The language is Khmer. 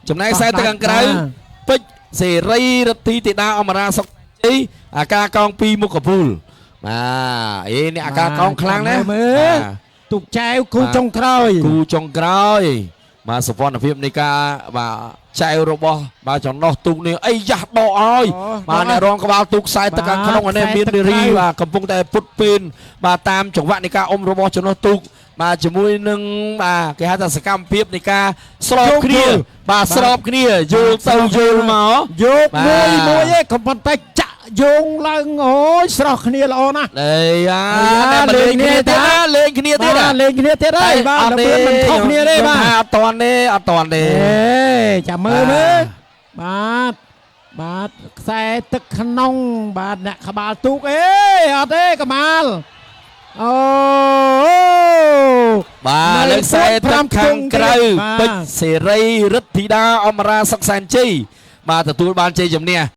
ចំណែកខ្សែទៅខាងក្រៅពេជ្រសេរីរទ្ធីធីតាអមរាសុកជ័យអាការកង2មុខកពូលបាទនេះអាការកងខ្លាំងណាស់ទុកចែវគូចុងក្រោយបាទសវណ្ណភាពនៃការបាទចែវរបស់បាទចំណោះទូកនេះអីយ៉ាស់ដកឲ្យបាទអ្នករងក្បាលទូកខ្សែទៅខាងក្នុងនេះមាននារីបាទកំពុងតែពុតពេនបាទតាមចង្វាក់នៃការអុំរបស់ចំណោះទូកបាទជាមួយនឹងបាទគេហៅថាសកម្មភាពនៃការស្របគ្នាបាទស្របគ្នាយល់ទៅយល់មកយកមួយឯងកំប៉ុន្តែចាក់យោងឡើងអូយស្រស់គ្នាល្អណាស់លេងគ្នាទៀតលេងគ្នាទៀតហើយបាទដល់ពេលមិនខុសគ្នាទេបាទអត់តាន់ទេចាំមើលបាទខ្សែទឹកក្នុងបាទអ្នកក្បាលទូកអត់ទេក្បាលអូបាទលើខ្សែទឹកខាងក្រៅពេជ្រសេរីរទ្ធីតាអមរាសុកសែនជ័យបាទទទួលបានជ័យជំនះ